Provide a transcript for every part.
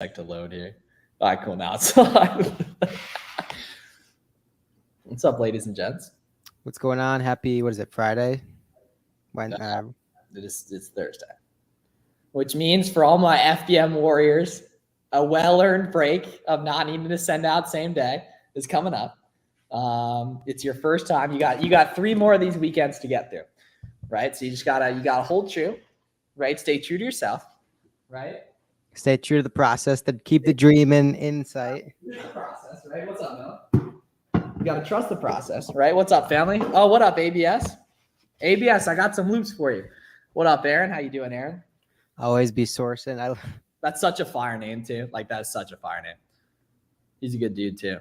Like to load here. All right, cool. Now it's live. What's up, ladies and gents? What's going on? Happy, what is it, Friday? It's Thursday, which means for all my FBM warriors, a well-earned break of not needing to send out same day is coming up. It's your first time. You got 3 more of these weekends to get through, right? So you gotta hold true, right? Stay true to yourself, right? Stay true to the process. That keep the dream in sight. The process, right? What's up, Noah? You gotta trust the process, right? What's up, family? Oh, what up, ABS? ABS, I got some loops for you. What up, Aaron? How you doing, Aaron? Always be sourcing. That's such a fire name too. Like that's such a fire name. He's a good dude too.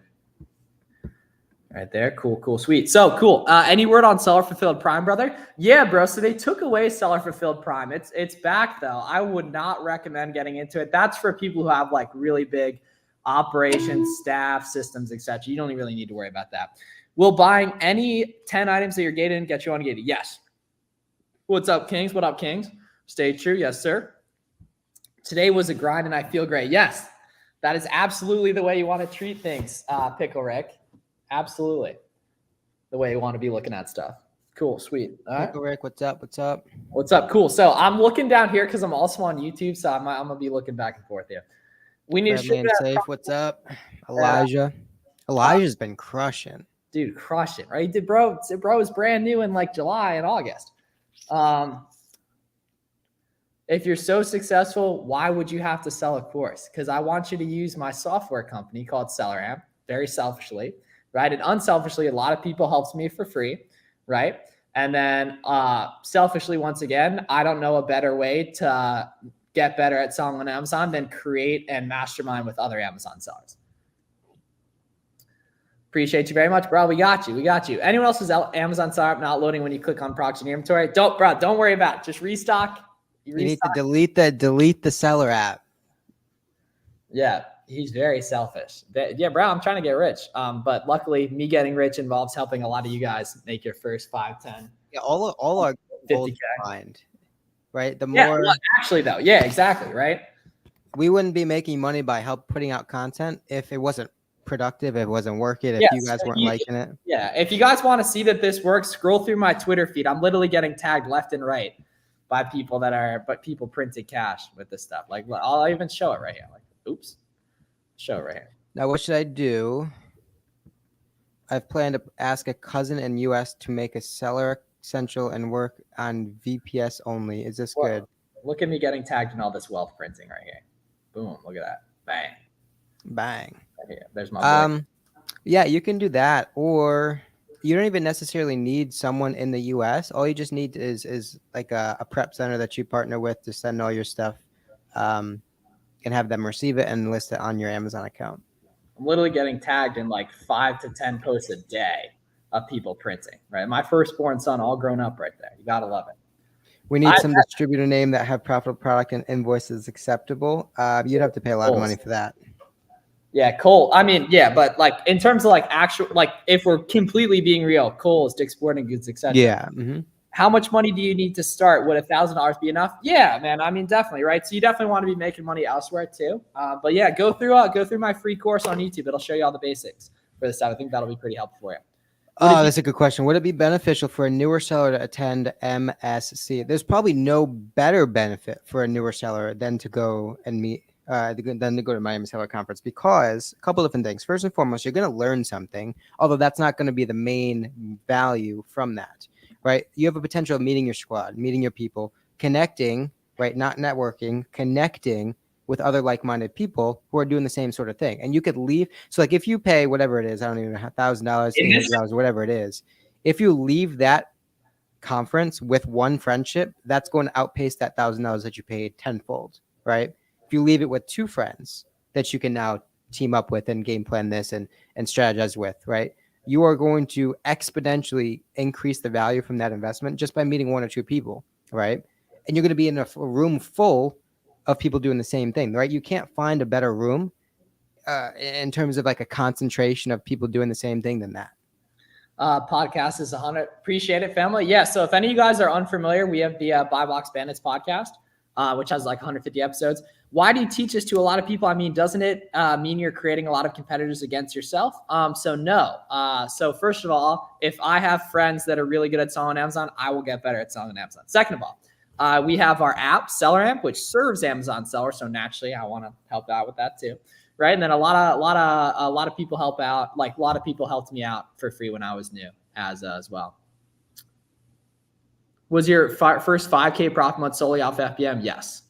Right there. Cool, sweet. So cool. Any word on Seller Fulfilled Prime, brother? Yeah, bro. So they took away Seller Fulfilled Prime. It's back though. I would not recommend getting into it. That's for people who have like really big operations, staff, systems, etc. You don't really need to worry about that. Will buying any 10 items that you're gated get you ungated? Yes. What's up, Kings? What up, Kings? Stay true. Yes, sir. Today was a grind and I feel great. Yes, that is absolutely the way you want to treat things, Pickle Rick. Absolutely. The way you want to be looking at stuff. Cool. Sweet. All right. Rick, what's up? What's up? Cool. So I'm looking down here because I'm also on YouTube. So I'm going to be looking back and forth here. We need to safe. What's up? Elijah. Elijah's been crushing. Dude, crush it, right? Bro is brand new in like July and August. If you're so successful, why would you have to sell a course? Because I want you to use my software company called SellerAmp, very selfishly. Right? And unselfishly, a lot of people helps me for free, right? And then selfishly, once again, I don't know a better way to get better at selling on Amazon than create and mastermind with other Amazon sellers. Appreciate you very much, bro. We got you. Anyone else's Amazon seller app not loading when you click on proxy in your inventory? Don't worry about it. Just restock. You need to delete the seller app. Yeah. He's very selfish. Yeah, bro, I'm trying to get rich. But luckily, me getting rich involves helping a lot of you guys make your first 5, 10. Yeah, all our 50K. Mind, right? Actually, though, yeah, exactly, right? We wouldn't be making money by putting out content if it wasn't productive, if it wasn't working, if you guys weren't liking it. Yeah, if you guys want to see that this works, scroll through my Twitter feed. I'm literally getting tagged left and right by people people printed cash with this stuff. Like, I'll even show it right here. Like, oops. Show right here. Now, what should I do? I've planned to ask a cousin in US to make a Seller Central and work on VPS only. Is this good? Look at me getting tagged in all this wealth printing right here. Boom. Look at that. Bang. Right here. There's my boy. Yeah, you can do that. Or you don't even necessarily need someone in the US. All you just need is like a prep center that you partner with to send all your stuff. And have them receive it and list it on your Amazon account. I'm literally getting tagged in like 5 to 10 posts a day of people printing, right? My firstborn son, all grown up right there. You got to love it. We need some distributor name that have profitable product and invoices acceptable. You'd have to pay a lot of money for that. Yeah, Cole. I mean, yeah, but like in terms of like actual, like if we're completely being real, Kohl's, Dick's Sporting Goods, etc. Yeah. Mm-hmm. How much money do you need to start? Would $1,000 be enough? Yeah, man. I mean, definitely, right? So you definitely want to be making money elsewhere too. But yeah, go through my free course on YouTube. It'll show you all the basics for this stuff. I think that'll be pretty helpful for you. That's a good question. Would it be beneficial for a newer seller to attend MSC? There's probably no better benefit for a newer seller than to go and meet, than to go to Miami Seller Conference, because a couple different things. First and foremost, you're going to learn something, although that's not going to be the main value from that. Right? You have a potential of meeting your squad, meeting your people, connecting, right? Not networking, connecting with other like-minded people who are doing the same sort of thing. And you could leave. So like if you pay whatever it is, I don't even know, $1,000, $800, whatever it is. If you leave that conference with one friendship, that's going to outpace that $1,000 that you paid tenfold, right? If you leave it with 2 friends that you can now team up with and game plan this and strategize with, right? You are going to exponentially increase the value from that investment just by meeting 1 or 2 people, right? And you're going to be in a room full of people doing the same thing, right? You can't find a better room in terms of like a concentration of people doing the same thing than that. Podcast is 100. Appreciate it, family. Yeah. So if any of you guys are unfamiliar, we have the Buy Box Bandits podcast, which has like 150 episodes. Why do you teach this to a lot of people? I mean, doesn't it mean you're creating a lot of competitors against yourself? So no. So first of all, if I have friends that are really good at selling on Amazon, I will get better at selling on Amazon. Second of all, we have our app, Seller Amp, which serves Amazon sellers. So naturally, I want to help out with that too, right? And then a lot of people help out. Like a lot of people helped me out for free when I was new as well. Was your first 5K profit month solely off FBM? Yes.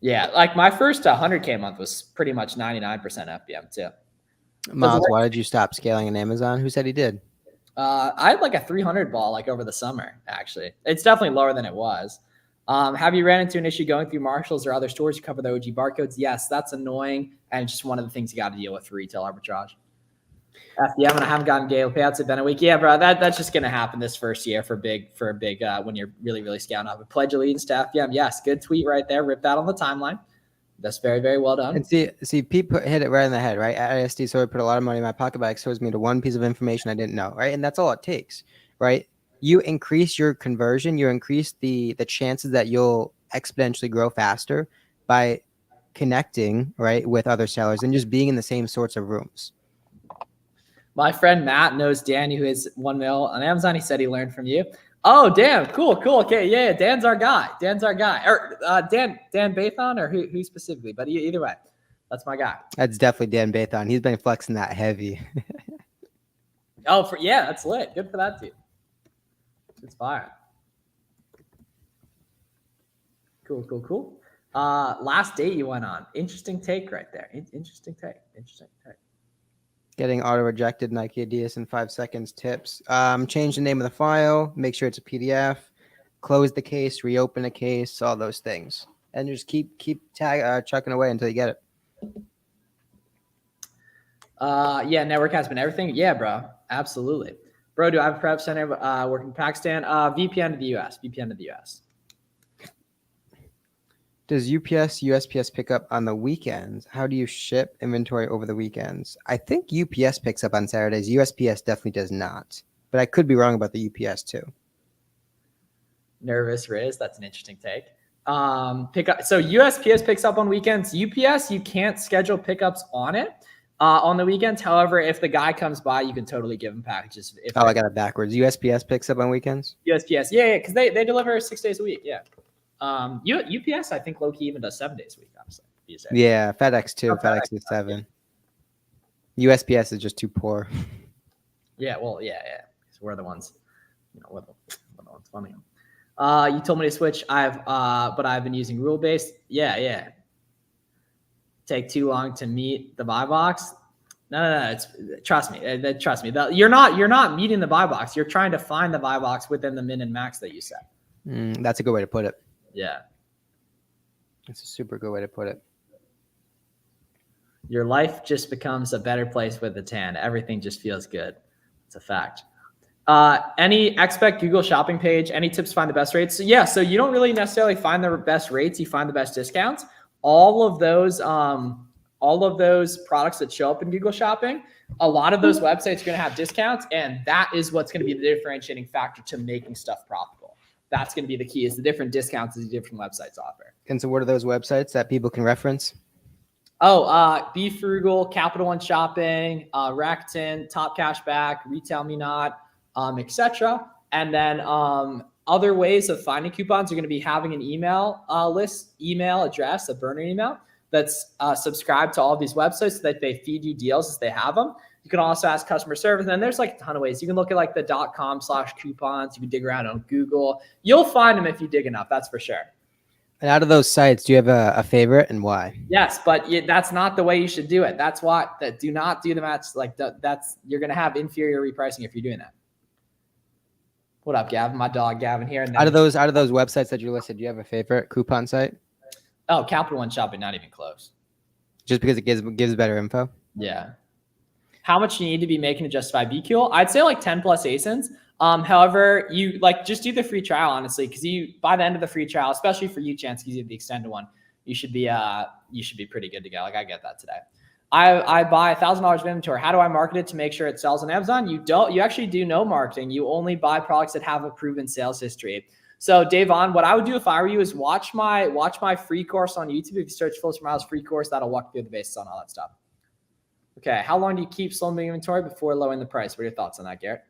Yeah, like my first 100K month was pretty much 99% FBM too. Miles, why did you stop scaling in Amazon? Who said he did? I had like a 300 ball like over the summer, actually. It's definitely lower than it was. Have you ran into an issue going through Marshalls or other stores to cover the OG barcodes? Yes, that's annoying. And just one of the things you got to deal with for retail arbitrage. FBM, and I haven't gotten Gale payouts. It's been a week. Yeah, bro, that's just going to happen this first year for a big when you're really scaling up. But pledge allegiance to FBM. Yes, good tweet right there. Rip that on the timeline. That's very, very well done. And see, Pete hit it right in the head, right? At ISD, so I put a lot of money in my pocket, but it exposed me to one piece of information I didn't know, right? And that's all it takes, right? You increase your conversion, you increase the chances that you'll exponentially grow faster by connecting, right, with other sellers and just being in the same sorts of rooms. My friend Matt knows Danny, who is 1 mil on Amazon. He said he learned from you. Oh, damn. Cool. Okay. Yeah. Dan's our guy. Or Dan Bathon, or who specifically? But either way, that's my guy. That's definitely Dan Bathon. He's been flexing that heavy. That's lit. Good for that dude. It's fire. Cool. Last date you went on. Interesting take right there. Interesting take. Getting auto rejected Nike Adidas in 5 seconds tips. Change the name of the file, make sure it's a PDF, close the case, reopen the case, all those things. And just keep chucking away until you get it. Network has been everything. Yeah, bro. Absolutely. Bro, do I have a prep center working in Pakistan? VPN to the US. Does UPS, USPS pick up on the weekends? How do you ship inventory over the weekends? I think UPS picks up on Saturdays. USPS definitely does not. But I could be wrong about the UPS too. Nervous Riz, that's an interesting take. So USPS picks up on weekends. UPS, you can't schedule pickups on it on the weekends. However, if the guy comes by, you can totally give him packages. I got it backwards. USPS picks up on weekends? USPS, yeah, because they deliver 6 days a week, yeah. UPS, I think low-key even does 7 days a week, honestly. Yeah, FedEx too. FedEx is 7. USPS is just too poor. Yeah, well, yeah. Because we're the ones, we're the ones funding them. You told me to switch. But I've been using rule-based. Yeah. Take too long to meet the buy box. No. Trust me. You're not meeting the buy box. You're trying to find the buy box within the min and max that you set. That's a good way to put it. Yeah. It's a super good way to put it. Your life just becomes a better place with the tan. Everything just feels good. It's a fact. Any expect Google shopping page? Any tips to find the best rates? So you don't really necessarily find the best rates. You find the best discounts. All of those products that show up in Google Shopping, a lot of those websites are going to have discounts, and that is what's going to be the differentiating factor to making stuff profitable. That's going to be the key, is the different discounts that the different websites offer. And so what are those websites that people can reference? Be Frugal, Capital One Shopping, Rakuten, Top Cashback, Retail Me Not, etc. And then other ways of finding coupons are going to be having an email address, a burner email that's subscribed to all of these websites so that they feed you deals as they have them. You can also ask customer service, and then there's like a ton of ways. You can look at like the .com/coupons. You can dig around on Google. You'll find them if you dig enough. That's for sure. And out of those sites, do you have a favorite and why? Yes, but that's not the way you should do it. That's why do not do the match. Like that's you're going to have inferior repricing if you're doing that. What up, Gavin? My dog, Gavin here. And then, out of those websites that you listed, do you have a favorite coupon site? Oh, Capital One Shopping, not even close. Just because it gives better info? Yeah. How much you need to be making to justify BQL? I'd say like 10 plus ASINs. However, you just do the free trial, honestly, because by the end of the free trial, especially for you, Chance, because you have the extended one, you should be pretty good to go. Like I get that today. I buy $1,000 of inventory. How do I market it to make sure it sells on Amazon? You actually do no marketing. You only buy products that have a proven sales history. So Davon, what I would do if I were you is watch my free course on YouTube. If you search Phillips Morales free course, that'll walk through the basis on all that stuff. Okay, how long do you keep slow moving inventory before lowering the price? What are your thoughts on that, Garrett?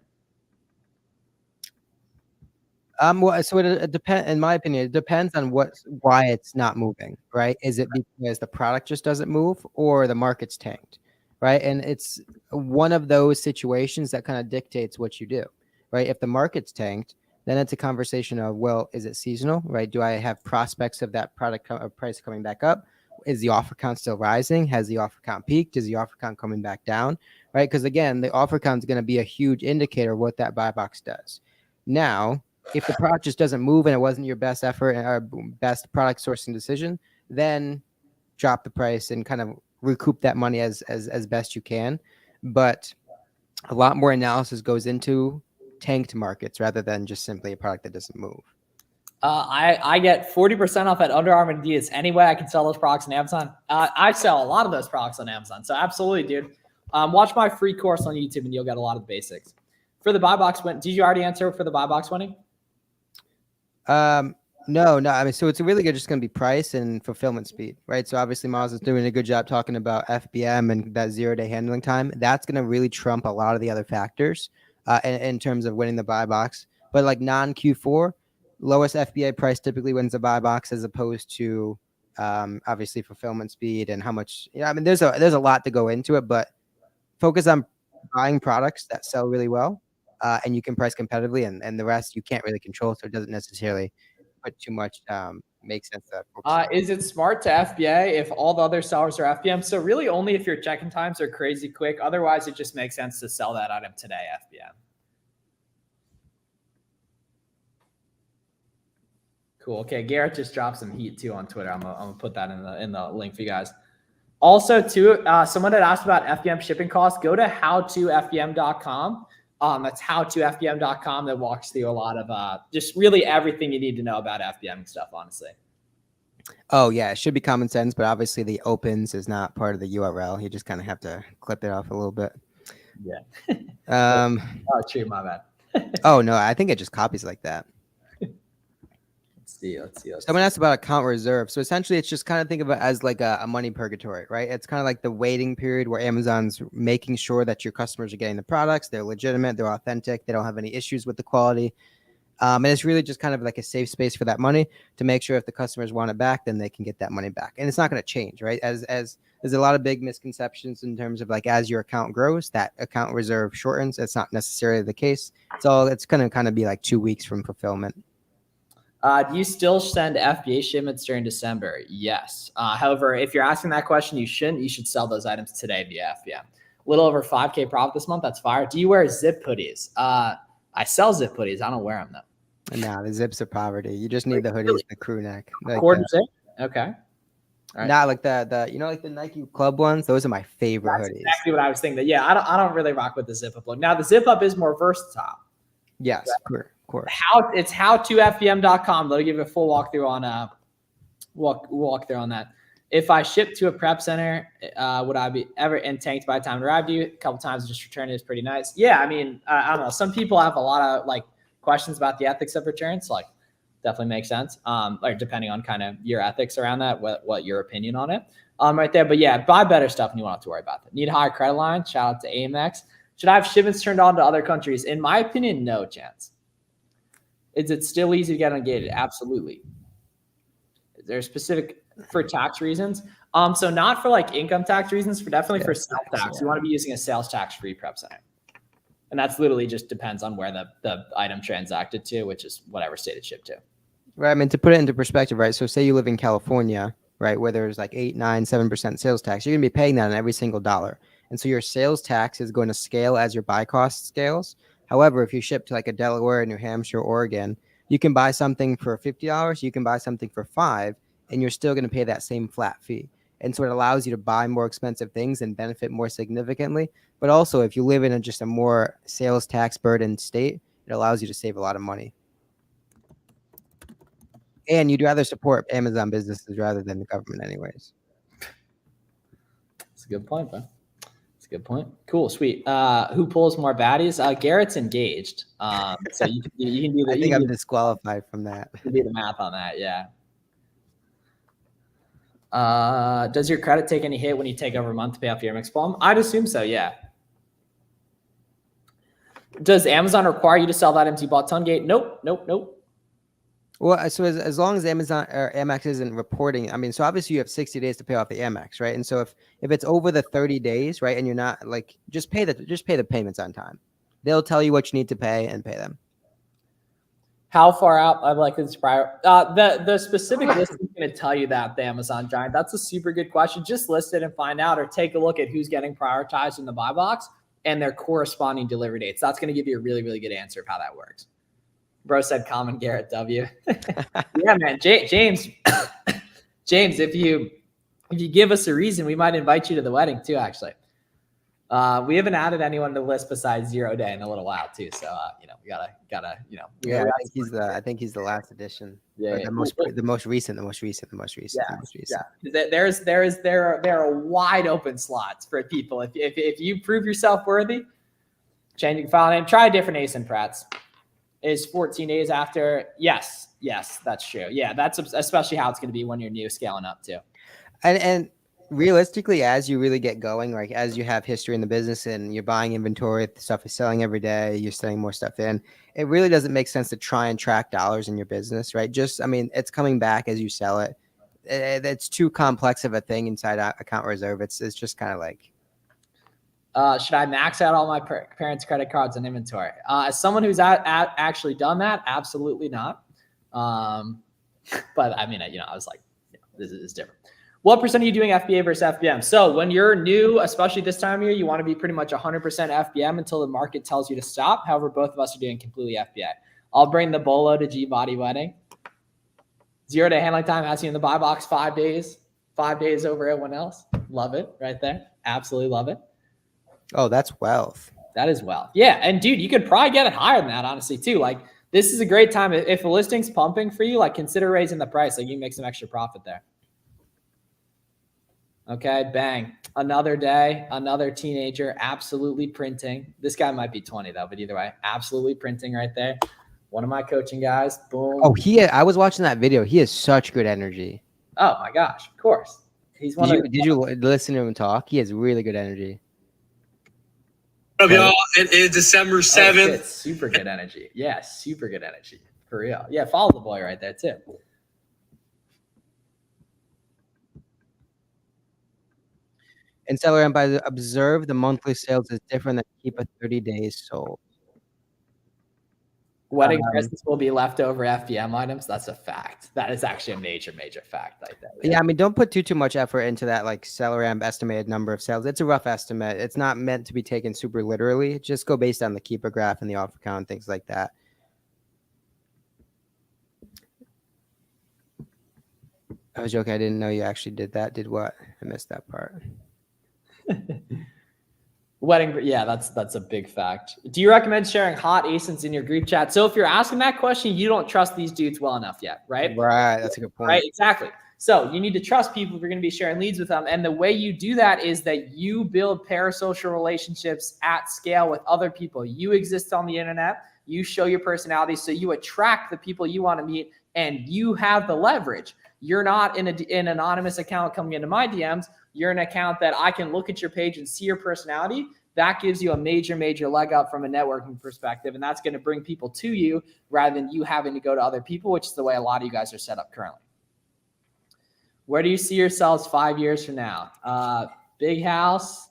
Well, so it depends. In my opinion, it depends on why it's not moving, right? Is it because the product just doesn't move, or the market's tanked, right? And it's one of those situations that kind of dictates what you do, right? If the market's tanked, then it's a conversation of, well, is it seasonal, right? Do I have prospects of that product price coming back up? Is the offer count still rising? Has the offer count peaked? Is the offer count coming back down, right? Because again, the offer count is going to be a huge indicator of what that buy box does. Now, if the product just doesn't move and it wasn't your best effort or best product sourcing decision, then drop the price and kind of recoup that money as best you can. But a lot more analysis goes into tanked markets rather than just simply a product that doesn't move. I get 40% off at Under Armour and Adidas. Anyway, I can sell those products on Amazon. I sell a lot of those products on Amazon. So absolutely, dude. Watch my free course on YouTube and you'll get a lot of the basics. For the buy box win, did you already answer for the buy box winning? No. I mean, so it's really good. Just going to be price and fulfillment speed, right? So obviously Miles is doing a good job talking about FBM and that 0-day handling time. That's going to really trump a lot of the other factors in terms of winning the buy box. But like non-Q4, lowest FBA price typically wins the buy box, as opposed to obviously fulfillment speed and how much. I mean, there's a lot to go into it, but focus on buying products that sell really well. And you can price competitively, and the rest you can't really control, so it doesn't necessarily put too much make sense. Is it smart to FBA if all the other sellers are FBM? So really only if your check-in times are crazy quick. Otherwise, it just makes sense to sell that item today FBM. Cool. Okay, Garrett just dropped some heat too on Twitter. I'm gonna put that in the link for you guys. Also, too, someone had asked about FBM shipping costs. Go to howtofbm.com. That's howtofbm.com. That walks through a lot of just really everything you need to know about FBM stuff, honestly. Oh, yeah. It should be common sense, but obviously the opens is not part of the URL. You just kind of have to clip it off a little bit. Yeah. Oh, true. My bad. Oh, no. I think it just copies like that. Let's see. Someone asked about account reserve. So essentially, it's just kind of think of it as like a money purgatory, right? It's kind of like the waiting period where Amazon's making sure that your customers are getting the products, they're legitimate, they're authentic, they don't have any issues with the quality. And it's really just kind of like a safe space for that money to make sure if the customers want it back, then they can get that money back. And it's not going to change, right? As there's a lot of big misconceptions in terms of like as your account grows, that account reserve shortens. It's not necessarily the case. So it's going to kind of be like 2 weeks from fulfillment. Do you still send FBA shipments during December? Yes. However, if you're asking that question, you shouldn't. You should sell those items today via FBM. A little over 5K profit this month. That's fire. Do you wear zip hoodies? I sell zip hoodies. I don't wear them though. Nah, the zips are poverty. You just need the hoodies, the crew neck. Like quarter zip? Okay. Right. Not like the like the Nike Club ones. Those are my favorite hoodies. Exactly what I was thinking. Yeah, I don't really rock with the zip up look. Now the zip up is more versatile. Yes, of course. It's howtofbm.com. They'll give you a full walkthrough on walkthrough on that. If I ship to a prep center, would I be ever tanked by the time it arrived to you? A couple times, just return it is pretty nice. Yeah, I mean, I don't know. Some people have a lot of like questions about the ethics of returns. Like, definitely makes sense. Like depending on kind of your ethics around that, what your opinion on it. Right there. But yeah, buy better stuff and you won't have to worry about that. Need a higher credit line? Shout out to AMX. Should I have shipments turned on to other countries? In my opinion, no chance. Is it still easy to get ungated? Absolutely. Is there specific for tax reasons? So not for like income tax reasons, for definitely for sales tax. You want to be using a sales tax free prep center. And that's literally just depends on where the item transacted to, which is whatever state it shipped to. Right. I mean, to put it into perspective, right? So say you live in California, right, where there's like 8, 9, 7% sales tax, you're going to be paying that on every single dollar. And so your sales tax is going to scale as your buy cost scales. However, if you ship to like a Delaware, New Hampshire, Oregon, you can buy something for $50, you can buy something for $5, and you're still going to pay that same flat fee. And so it allows you to buy more expensive things and benefit more significantly. But also, if you live in just a more sales tax burdened state, it allows you to save a lot of money. And you'd rather support Amazon businesses rather than the government anyways. That's a good point, bro. good point. Cool, sweet. Who pulls more baddies? Garrett's engaged. So you can do the I think I'm disqualified from that. you can do the math on that. Yeah. Does your credit take any hit when you take over a month to pay off your Amex Palm? I'd assume so. Yeah. Does Amazon require you to sell that empty bot ton gate? Nope. Well, so as long as Amazon or Amex isn't reporting, I mean, so obviously you have 60 days to pay off the Amex, right? And so if it's over the 30 days, right, and you're not like, just pay the payments on time. They'll tell you what you need to pay and pay them. How far out? I'd like this prior. The specific list is going to tell you that, the Amazon Giant. That's a super good question. Just list it and find out, or take a look at who's getting prioritized in the buy box and their corresponding delivery dates. That's going to give you a really, really good answer of how that works. Bro said common Garrett W. Yeah, man. James, if you give us a reason, we might invite you to the wedding too, actually. We haven't added anyone to the list besides 0 Day in a little while too. So, we gotta, Yeah, I think he's the last edition. Yeah. The most recent. Yeah. There are wide open slots for people. If you prove yourself worthy, changing file name, try a different ASIN Prats. Is 14 days after. Yes, that's true. Yeah, that's especially how it's going to be when you're new scaling up too. And realistically, as you really get going, like as you have history in the business and you're buying inventory, the stuff is selling every day, you're sending more stuff in, it really doesn't make sense to try and track dollars in your business, right? It's coming back as you sell it. It's too complex of a thing inside account reserve. It's just kind of like, should I max out all my parents' credit cards and inventory? As someone who's actually done that, absolutely not. But I mean, I was like, this is different. What percent are you doing FBA versus FBM? So when you're new, especially this time of year, you want to be pretty much 100% FBM until the market tells you to stop. However, both of us are doing completely FBA. I'll bring the Bolo to G-Body wedding. 0 Day handling time has you in the buy box 5 days. 5 days over everyone else. Love it right there. Absolutely love it. Oh, that's wealth. That is wealth. Yeah. And dude, you could probably get it higher than that, honestly, too. Like, this is a great time. If a listing's pumping for you, like, consider raising the price. Like, you can make some extra profit there. Okay, bang. Another day, another teenager, absolutely printing. This guy might be 20, though, but either way, absolutely printing right there. One of my coaching guys, boom. Oh, I was watching that video. He has such good energy. Oh, my gosh, of course. He's Did you listen to him talk? He has really good energy. Up, y'all? It is December 7th. Oh, super good energy. Yeah, super good energy. For real. Yeah, follow the boy right there, too. And seller and buyer observe the monthly sales is different than keep a 30 days sold. Wedding presents will be leftover FBM items. That's a fact. That is actually a major fact like that. Yeah, I mean, don't put too much effort into that, like SellerAmp estimated number of sales. It's a rough estimate. It's not meant to be taken super literally. Just go based on the keeper graph and the offer count and things like that. I was joking. I didn't know you actually did that. Did what? I missed that part. Wedding, yeah, that's a big fact. Do you recommend sharing hot ASINs in your group chat? So if you're asking that question, you don't trust these dudes well enough yet, right? Right, that's a good point. Right, exactly. So you need to trust people if you're going to be sharing leads with them. And the way you do that is that you build parasocial relationships at scale with other people. You exist on the internet. You show your personality, so you attract the people you want to meet, and you have the leverage. You're not in an anonymous account coming into my DMs. You're an account that I can look at your page and see your personality. That gives you a major leg up from a networking perspective. And that's going to bring people to you rather than you having to go to other people, which is the way a lot of you guys are set up currently. Where do you see yourselves 5 years from now? Big house,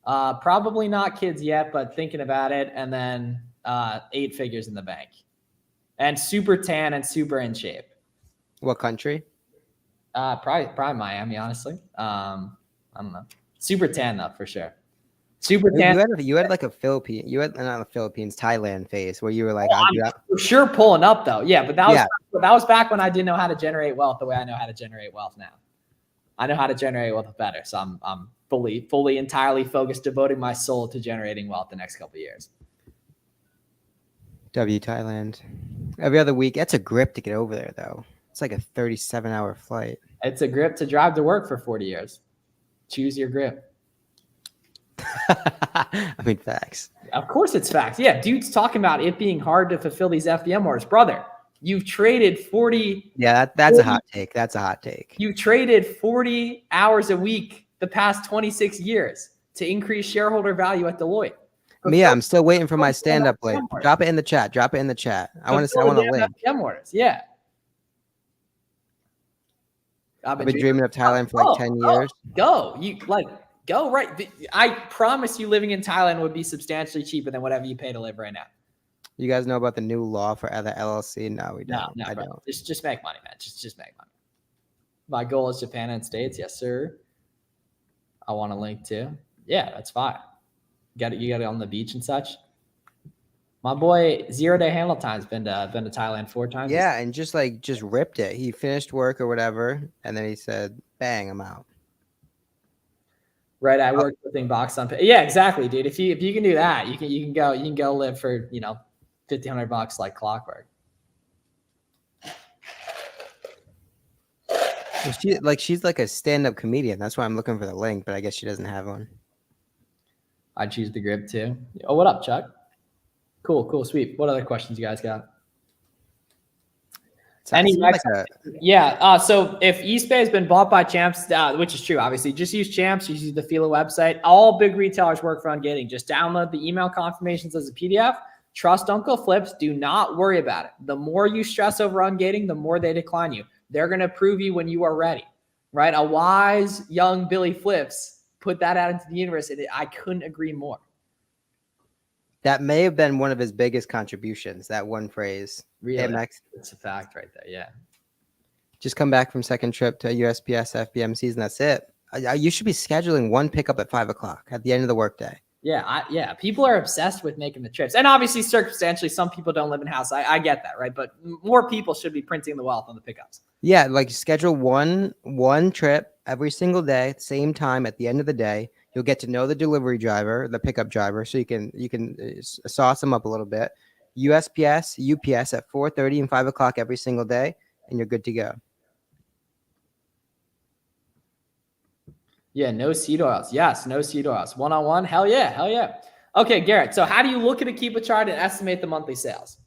probably not kids yet, but thinking about it. And then 8 figures in the bank and super tan and super in shape. What country? Probably Miami, honestly. I don't know. Super tan though, for sure. Super tan. You had like a Philippine. You had not the Philippines, Thailand phase where you were like, I'm for sure pulling up though. Yeah, but that was back when I didn't know how to generate wealth the way I know how to generate wealth now. I know how to generate wealth better, so I'm fully entirely focused, devoting my soul to generating wealth the next couple of years. Thailand. Every other week. That's a grip to get over there though. It's like a 37-hour flight. It's a grip to drive to work for 40 years. Choose your grip. I mean, facts. Of course it's facts. Yeah, dude's talking about it being hard to fulfill these FBM orders. Brother, you've traded 40. Yeah, that's a hot take. That's a hot take. You traded 40 hours a week the past 26 years to increase shareholder value at Deloitte. Mia, I'm still waiting for my stand-up link. Drop it in the chat. Drop it in the chat. I want to see. I want a link. FBM orders. Yeah. I've been dreaming of Thailand for like 10 years. Go. Go right. I promise you living in Thailand would be substantially cheaper than whatever you pay to live right now. You guys know about the new law for the LLC? No, we don't. No, I bro. don't. Just make money, man. Just make money. My goal is Japan and States. Yes, sir. I want a link too. Yeah, that's fine. You got it on the beach and such. My boy 0 Day Handle Time's been to Thailand 4 times. Yeah, and just ripped it. He finished work or whatever, and then he said, "Bang, I'm out." Right, I worked with Box on. Yeah, exactly, dude. If you can do that, you can go live for $1,500 like clockwork. She's like a stand-up comedian. That's why I'm looking for the link, but I guess she doesn't have one. I'd choose the grip too. Oh, what up, Chuck? Cool, sweet. What other questions you guys got? So if Eastbay has been bought by Champs, which is true, obviously, just use Champs. Use the Fila website. All big retailers work for Ungating. Just download the email confirmations as a PDF. Trust Uncle Flips. Do not worry about it. The more you stress over Ungating, the more they decline you. They're going to prove you when you are ready, right? A wise young Billy Flips put that out into the universe, and I couldn't agree more. That may have been one of his biggest contributions, that one phrase. Really? It's a fact right there, yeah. Just come back from second trip to USPS FBM season. That's it. You should be scheduling one pickup at 5 o'clock at the end of the workday. Yeah. People are obsessed with making the trips. And obviously, circumstantially, some people don't live in house. I get that, right? But more people should be printing the wealth on the pickups. Yeah, schedule one trip every single day, same time at the end of the day. You'll get to know the delivery driver, the pickup driver, so you can sauce them up a little bit. USPS, UPS at 4:30 and 5 o'clock every single day, and you're good to go. Yeah, no seed oils. Yes, no seed oils. One-on-one, hell yeah. Okay, Garrett. So how do you look at a Keepa chart and estimate the monthly sales?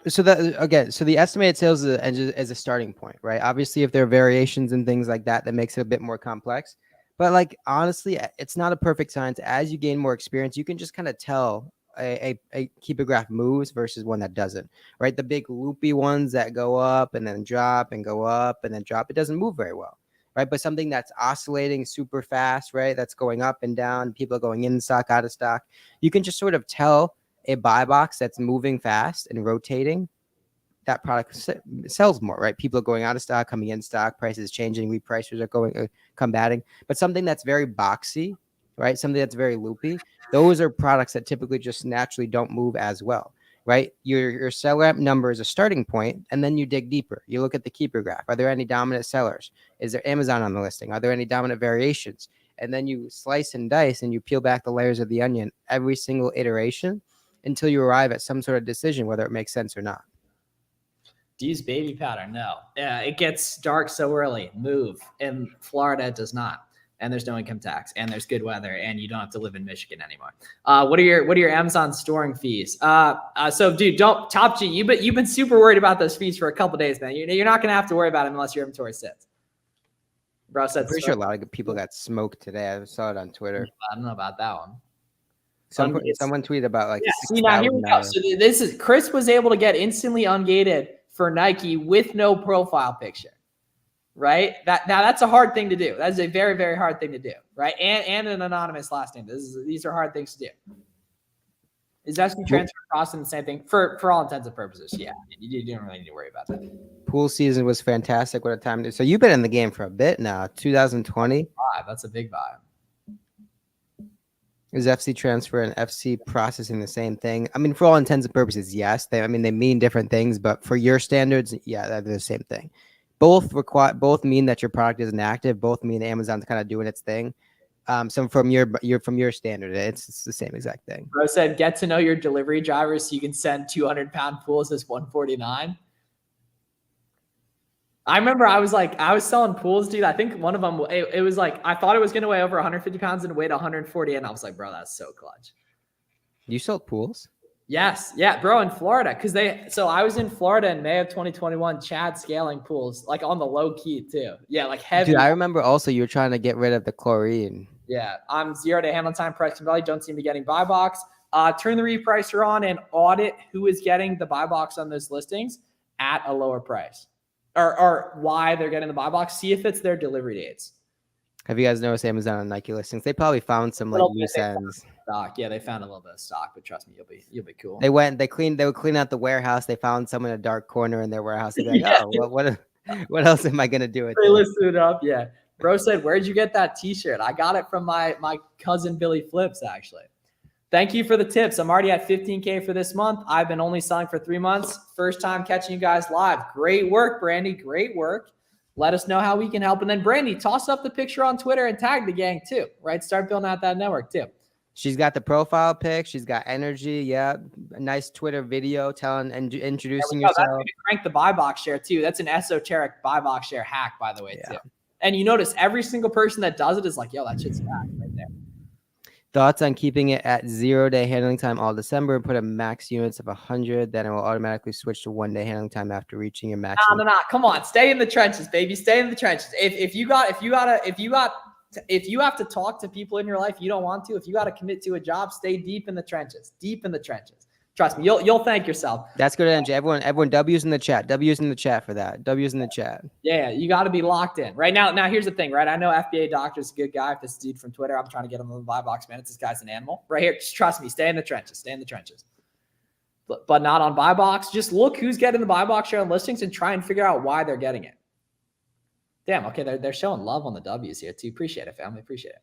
So the estimated sales is a starting point, right? Obviously, if there are variations and things like that, that makes it a bit more complex. But honestly, it's not a perfect science. As you gain more experience, you can just kind of tell a Keepa graph moves versus one that doesn't, right? The big loopy ones that go up and then drop and go up and then drop, it doesn't move very well, right? But something that's oscillating super fast, right? That's going up and down, people are going in stock, out of stock. You can just sort of tell a buy box that's moving fast and rotating, that product sells more, right? People are going out of stock, coming in stock, prices changing, repricers are combating. But something that's very boxy, right? Something that's very loopy, those are products that typically just naturally don't move as well, right? Your seller app number is a starting point, and then you dig deeper. You look at the Keepa graph. Are there any dominant sellers? Is there Amazon on the listing? Are there any dominant variations? And then you slice and dice and you peel back the layers of the onion every single iteration until you arrive at some sort of decision, whether it makes sense or not. Do you use baby powder? No. It gets dark so early. Move. In Florida, it does not. And there's no income tax. And there's good weather. And you don't have to live in Michigan anymore. What are your Amazon storing fees? So, dude, Top G. You've been super worried about those fees for a couple days, man. You're not going to have to worry about them unless your inventory sits. Bro said. I'm pretty sure a lot of people got smoked today. I saw it on Twitter. I don't know about that one. Someone tweeted about now here we go. So this is Chris was able to get instantly ungated for Nike with no profile picture, right? That's a hard thing to do. That's a very, very hard thing to do, right? And an anonymous last name. These are hard things to do. Is that transfer costing the same thing for all intents and purposes? Yeah, you don't really need to worry about that. Pool season was fantastic. What a time to do. So you've been in the game for a bit now. 2020. That's a big vibe. Is FC transfer and FC processing the same thing? I mean, for all intents and purposes, yes. They mean different things, but for your standards, yeah, they're the same thing. Both mean that your product isn't active. Both mean Amazon's kind of doing its thing. So from your standard, it's the same exact thing. Bro said, get to know your delivery drivers so you can send 200-pound pools as 149. I remember I was selling pools, dude. I think one of them, it was like, I thought it was going to weigh over 150 pounds and weighed 140. And I was like, bro, that's so clutch. You sold pools? Yes. Yeah, bro, in Florida. So I was in Florida in May of 2021, Chad scaling pools, like on the low key too. Yeah, like heavy. Dude, I remember also you were trying to get rid of the chlorine. Yeah, I'm 0 day handle time, price and value. Don't seem to be getting buy box. Turn the repricer on and audit who is getting the buy box on those listings at a lower price, or why they're getting the buy box. See if it's their delivery dates. Have you guys noticed Amazon and Nike listings? They probably found some like loose ends. Stock. Yeah, they found a little bit of stock, but trust me, you'll be cool. They would clean out the warehouse. They found some in a dark corner in their warehouse. They're like, Yeah. oh, well, what else am I gonna do with They this? listed it up. Yeah, bro said, "Where'd you get that T-shirt?" I got it from my cousin Billy Flips, actually. Thank you for the tips. I'm already at 15K for this month. I've been only selling for 3 months. First time catching you guys live. Great work, Brandy. Great work. Let us know how we can help. And then Brandy, toss up the picture on Twitter and tag the gang too, right? Start building out that network too. She's got the profile pic. She's got energy. Yeah, a nice Twitter video telling and introducing That's yourself. going to crank the buy box share too. That's an esoteric buy box share hack, by the way, Yeah. too. And you notice every single person that does it is like, yo, that shit's hack right there. Thoughts on keeping it at 0 day handling time all December and put a max units of 100. Then it will automatically switch to 1 day handling time after reaching your max. No. Come on, stay in the trenches, baby. Stay in the trenches. If you have to talk to people in your life, you don't want to. If you got to commit to a job, stay deep in the trenches. Deep in the trenches. Trust me, you'll thank yourself. That's good energy. Everyone, W's in the chat. W's in the chat for that. W's in the chat. Yeah, you got to be locked in right now. Now, here's the thing, right? I know FBA Doctor's a good guy. If this dude from Twitter, I'm trying to get him on the buy box, man. This guy's an animal right here. Just trust me. Stay in the trenches. Stay in the trenches. But not on buy box. Just look who's getting the buy box share on listings and try and figure out why they're getting it. Damn. Okay, they're showing love on the W's here too. Appreciate it, family. Appreciate it.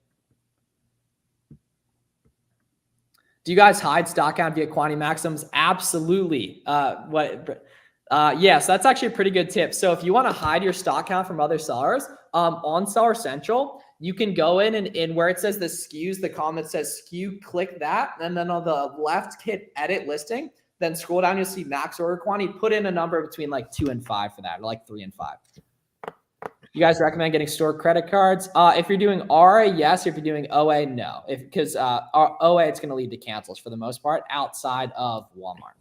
Do you guys hide stock count via quantity maximums? Absolutely. Yes, that's actually a pretty good tip. So if you want to hide your stock count from other sellers, on Seller Central, you can go in and where it says the SKUs, the comment says SKU, click that. And then on the left, hit edit listing. Then scroll down, you'll see max order quantity. Put in a number between like 2 and 5 for that, or like 3 and 5. You guys recommend getting store credit cards? If you're doing RA, yes. If you're doing OA, no. Because OA, it's going to lead to cancels for the most part outside of Walmart.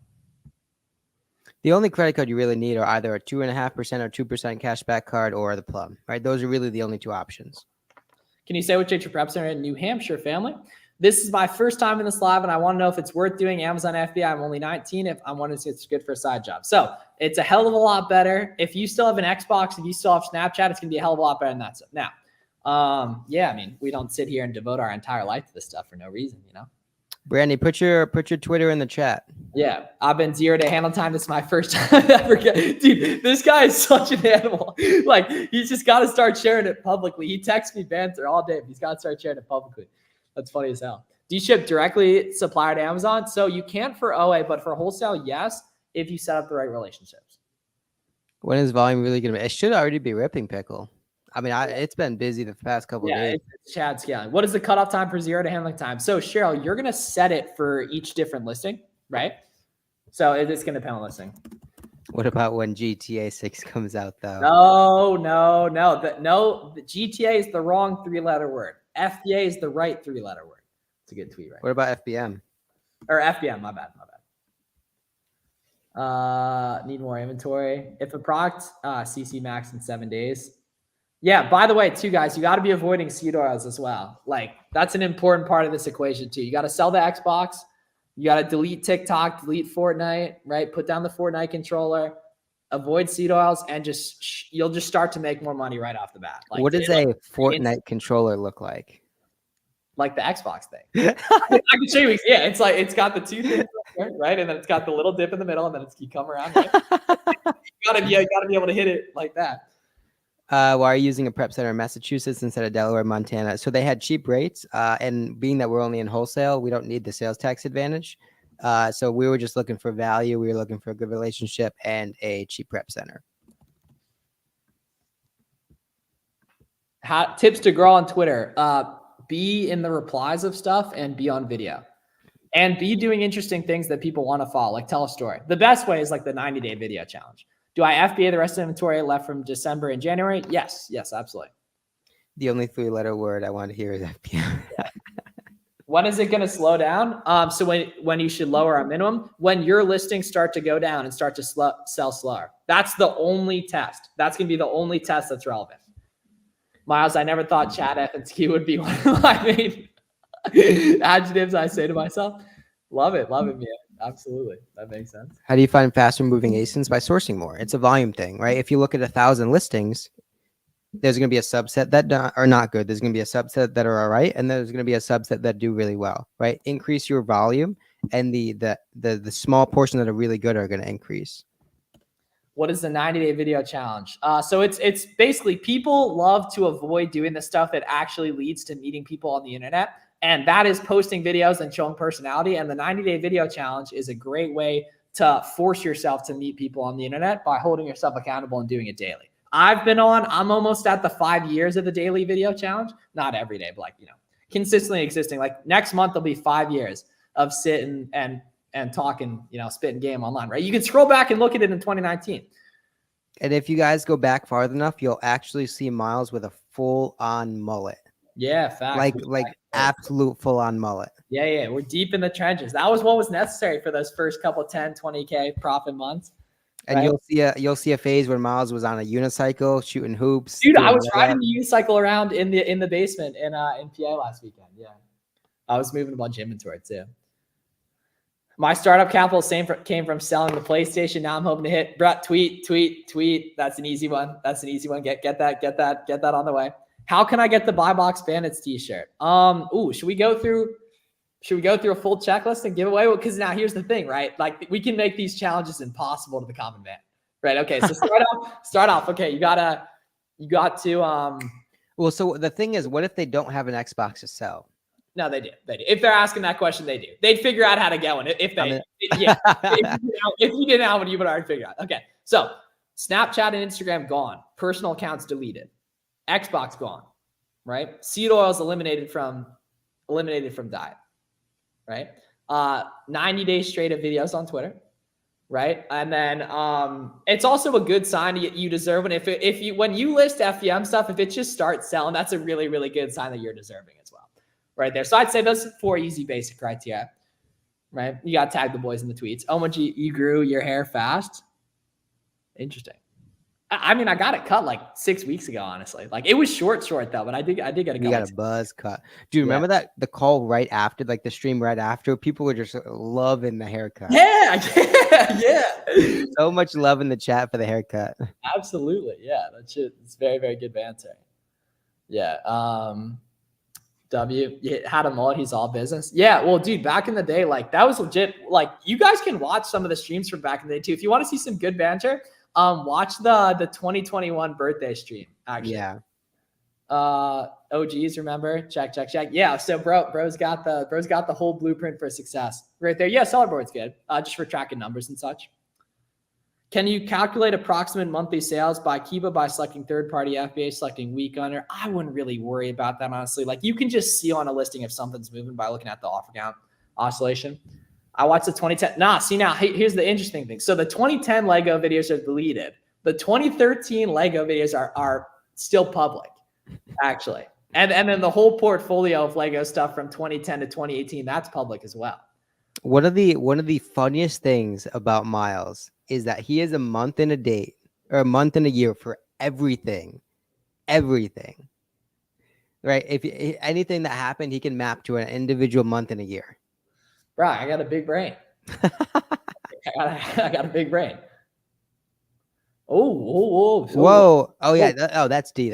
The only credit card you really need are either a 2.5% or 2% cashback card or the Plum, right? Those are really the only two options. Can you say what your prep center in New Hampshire, family? This is my first time in this live, and I want to know if it's worth doing Amazon FBA. I'm only 19. If I want to see if it's good for a side job. So it's a hell of a lot better. If you still have an Xbox, if you still have Snapchat, it's going to be a hell of a lot better than that stuff. Now, yeah, I mean, we don't sit here and devote our entire life to this stuff for no reason, you know? Brandy, put your Twitter in the chat. Yeah, I've been 0 day handle time. This is my first time ever. Dude, this guy is such an animal. Like, he's just got to start sharing it publicly. He texts me banter all day, but he's got to start sharing it publicly. That's funny as hell. Do you ship directly supplier to Amazon? So you can't for OA, but for wholesale, yes, if you set up the right relationships. When is volume really going to be? It should already be ripping, Pickle. I mean, it's been busy the past couple of days. It's Chad scaling. What is the cutoff time for 0 to handling time? So Cheryl, you're going to set it for each different listing, right? So it's going to depend on listing. What about when GTA 6 comes out, though? No. The GTA is the wrong 3-letter word. FBA is the right 3-letter word. It's a good tweet, right? What about FBM? Or FBM, my bad. Need more inventory. If a product CC max in 7 days. Yeah, by the way, too, guys, you got to be avoiding seed oils as well. Like, that's an important part of this equation, too. You got to sell the Xbox. You got to delete TikTok, delete Fortnite, right? Put down the Fortnite controller, avoid seed oils, and you'll just start to make more money right off the bat. Like, what does a Fortnite controller look like? Like the Xbox thing. I can show you. Yeah, it's got the two things right, and then it's got the little dip in the middle, and then you come around. Right? you gotta be able to hit it like that. Why are you using a prep center in Massachusetts instead of Delaware, Montana? So they had cheap rates, and being that we're only in wholesale, we don't need the sales tax advantage. So we were just looking for value. We were looking for a good relationship and a cheap prep center. Tips to grow on Twitter. Be in the replies of stuff and be on video. And be doing interesting things that people want to follow, like tell a story. The best way is like the 90-day video challenge. Do I FBA the rest of the inventory left from December and January? Yes, absolutely. The only 3-letter word I want to hear is FBA. When is it going to slow down? So when you should lower our minimum, when your listings start to go down and start to sell slower. That's the only test. That's going to be the only test that's relevant. Miles, I never thought Chad F&T would be one of my main adjectives I say to myself. Love it, man. Absolutely. That makes sense. How do you find faster moving ASINs? By sourcing more. It's a volume thing, right? If you look at 1,000 listings, there's going to be a subset that are not good. There's going to be a subset that are all right, and there's going to be a subset that do really well, right? Increase your volume, and the small portion that are really good are going to increase. What is the 90-day video challenge? So it's basically people love to avoid doing the stuff that actually leads to meeting people on the internet, and that is posting videos and showing personality. And the 90-day video challenge is a great way to force yourself to meet people on the internet by holding yourself accountable and doing it daily. I'm almost at the 5 years of the daily video challenge. Not every day, but consistently existing. Like next month, there'll be 5 years of sitting and talking, spitting game online, right? You can scroll back and look at it in 2019. And if you guys go back far enough, you'll actually see Miles with a full-on mullet. Yeah, fact. Like absolute full-on mullet. Yeah. We're deep in the trenches. That was what was necessary for those first couple 10, 20K profit months. And right? you'll see a phase when Miles was on a unicycle shooting hoops. Dude, I was riding the unicycle around in the basement in PA last weekend. Yeah, I was moving a bunch of inventory too. My startup capital came from selling the PlayStation. Now I'm hoping to hit Brett tweet. That's an easy one. Get that on the way. How can I get the Buy Box Bandits t-shirt? Should we go through a full checklist and give away? Because now here's the thing, right? Like we can make these challenges impossible to the common man, right? Okay, so start off. Okay, you got to. Well, so the thing is, what if they don't have an Xbox to sell? No, they do. If they're asking that question, they do. They'd figure out how to get one. If you didn't have one, you would already figure out. Okay, so Snapchat and Instagram gone. Personal accounts deleted. Xbox gone. Right. Seed oil is eliminated from diet. Right. 90 days straight of videos on Twitter. Right. And then it's also a good sign you deserve it. When you list FBM stuff, if it just starts selling, that's a really, really good sign that you're deserving as well. Right there. So I'd say those 4 easy basic criteria. Right. You got to tag the boys in the tweets. Oh, much you grew your hair fast. Interesting. I mean, I got it cut like 6 weeks ago, honestly. Like it was short though, but I did get a cut. You got a buzz cut. Do you remember that the call right after, like the stream right after? People were just loving the haircut. Yeah. So much love in the chat for the haircut. Absolutely. Yeah. That shit is very, very good banter. Yeah. W had a mullet. He's all business. Yeah. Well, dude, back in the day, like that was legit. Like you guys can watch some of the streams from back in the day too. If you want to see some good banter, watch the 2021 birthday stream. Actually, yeah. OGs, remember? Check. Yeah. So bro's got the whole blueprint for success right there. Yeah, seller board's good. Just for tracking numbers and such. Can you calculate approximate monthly sales by Kiva by selecting third-party FBA, selecting week under? I wouldn't really worry about that, honestly. Like you can just see on a listing if something's moving by looking at the offer count oscillation. I watched the 2010. Here's the interesting thing. So the 2010 Lego videos are deleted. The 2013 Lego videos are still public, actually. And then the whole portfolio of Lego stuff from 2010 to 2018, that's public as well. One of the funniest things about Miles is that he is a month and a date or a month and a year for everything. Right? If anything that happened, he can map to an individual month and a year. Bro, I got a big brain. I got a big brain. Whoa. Oh yeah. That's D.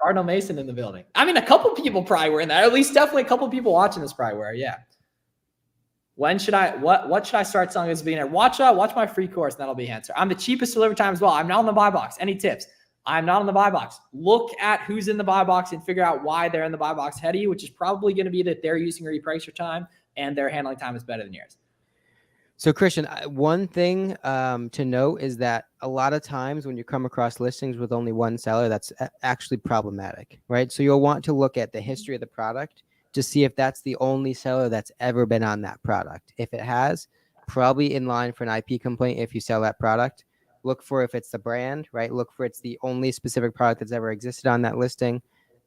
Cardinal Mason in the building. I mean, a couple people probably were in that. At least definitely a couple people watching this probably were. Yeah. When should what should I start selling as a beginner? Watch my free course, and that'll be the answer. I'm the cheapest delivery time as well. I'm not on the buy box. Any tips? I'm not on the buy box. Look at who's in the buy box and figure out why they're in the buy box ahead of you, which is probably going to be that they're using a repricer time and their handling time is better than yours. So Christian, one thing to note is that a lot of times when you come across listings with only one seller, that's actually problematic, right? So you'll want to look at the history of the product to see if that's the only seller that's ever been on that product. If it has, probably in line for an IP complaint if you sell that product. Look for if it's the brand, right? Look for it's the only specific product that's ever existed on that listing.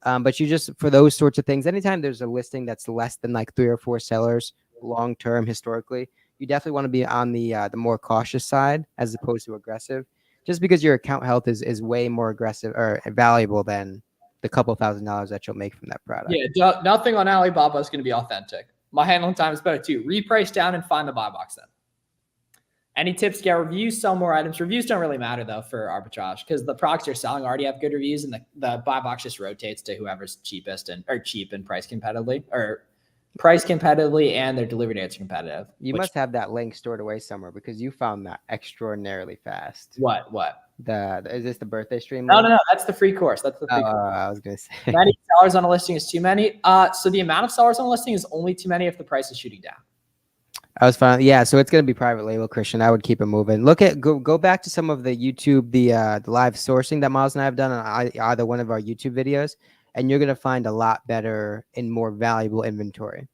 But you just, for those sorts of things, anytime there's a listing that's less than like 3 or 4 sellers long term historically, you definitely want to be on the more cautious side as opposed to aggressive, just because your account health is way more aggressive or valuable than the couple $1,000s that you'll make from that product. Yeah, nothing on Alibaba is going to be authentic. My handling time is better too. Reprice down and find the buy box then. Any tips to get reviews, sell more items? Reviews don't really matter though for arbitrage because the products you're selling already have good reviews, and the buy box just rotates to whoever's cheapest and cheap and price competitively, and their delivery dates are competitive. You must have that link stored away somewhere because you found that extraordinarily fast. What? Is this the birthday stream? No. That's the free course. That's the free course. I was gonna say many sellers on a listing is too many. So the amount of sellers on a listing is only too many if the price is shooting down. I was fine. Yeah, so it's gonna be private label, Christian. I would keep it moving. Go back to some of the YouTube, the live sourcing that Miles and I have done on either one of our YouTube videos, and you're gonna find a lot better and more valuable inventory.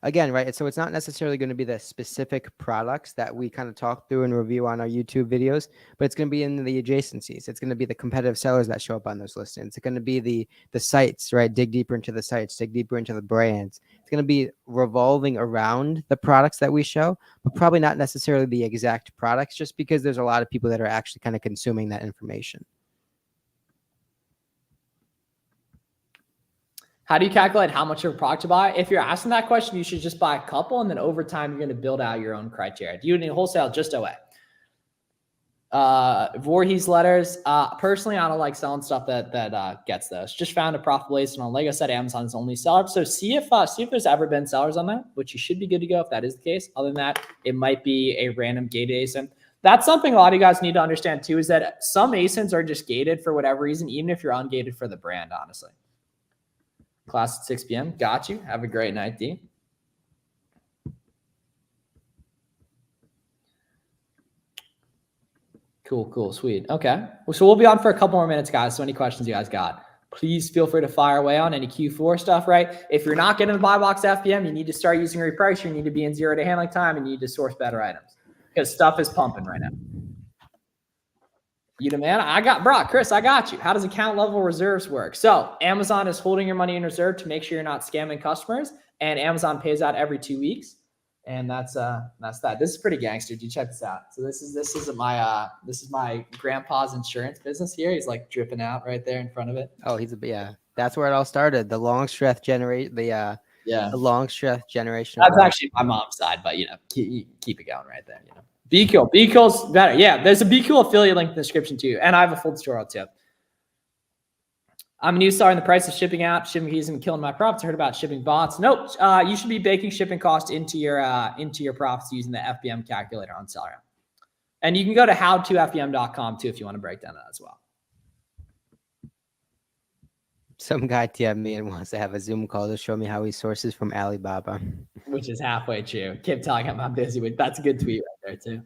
Again, right? So it's not necessarily going to be the specific products that we kind of talk through and review on our YouTube videos, but it's going to be in the adjacencies. It's going to be the competitive sellers that show up on those listings. It's going to be the sites, right? Dig deeper into the sites, dig deeper into the brands. It's going to be revolving around the products that we show, but probably not necessarily the exact products, just because there's a lot of people that are actually kind of consuming that information. How do you calculate how much of a product to buy? If you're asking that question, you should just buy a couple, and then over time, you're going to build out your own criteria. Do you need wholesale? Just OA. Voorhees letters. Personally, I don't like selling stuff that gets those. Just found a profitable ASIN on Lego. Said Amazon's only seller. So see if there's ever been sellers on that, which you should be good to go if that is the case. Other than that, it might be a random gated ASIN. That's something a lot of you guys need to understand too, is that some ASINs are just gated for whatever reason, even if you're ungated for the brand, honestly. Class at 6 p.m. Got you. Have a great night, D. Cool. Sweet. Okay. So we'll be on for a couple more minutes, guys. So any questions you guys got, please feel free to fire away on any Q4 stuff, right? If you're not getting the buy box FBM, you need to start using reprice. You need to be in 0-day handling time, and you need to source better items because stuff is pumping right now. You demand? Chris, I got you. How does account level reserves work? So Amazon is holding your money in reserve to make sure you're not scamming customers, and Amazon pays out every 2 weeks. And that's that. This is pretty gangster. Dude, check this out. So this is my grandpa's insurance business here. He's like dripping out right there in front of it. Oh, that's where it all started. The Longstreth generation. The Longstreth generation. That's actually my mom's side, but keep it going right there. BQL's better. Yeah, there's a BQL affiliate link in the description too. And I have a full tutorial too. I'm a new star in the price of shipping out. Shipping fees and killing my profits. I heard about shipping bots. Nope. You should be baking shipping cost into your profits using the FBM calculator on Sellerium. And you can go to howtofbm.com too if you want to break down that as well. Some guy TM'd me and wants to have a Zoom call to show me how he sources from Alibaba. Which is halfway true. Keep telling him I'm busy with. That's a good tweet right there too.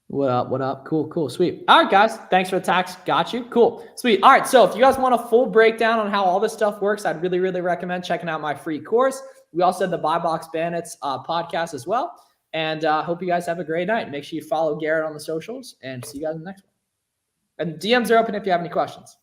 What up? Cool. Sweet. All right, guys. Thanks for the tax. Got you. Cool. Sweet. All right. So if you guys want a full breakdown on how all this stuff works, I'd really, really recommend checking out my free course. We also have the Buy Box Bandits podcast as well. And hope you guys have a great night. Make sure you follow Garrett on the socials, and see you guys in the next one. And DMs are open if you have any questions.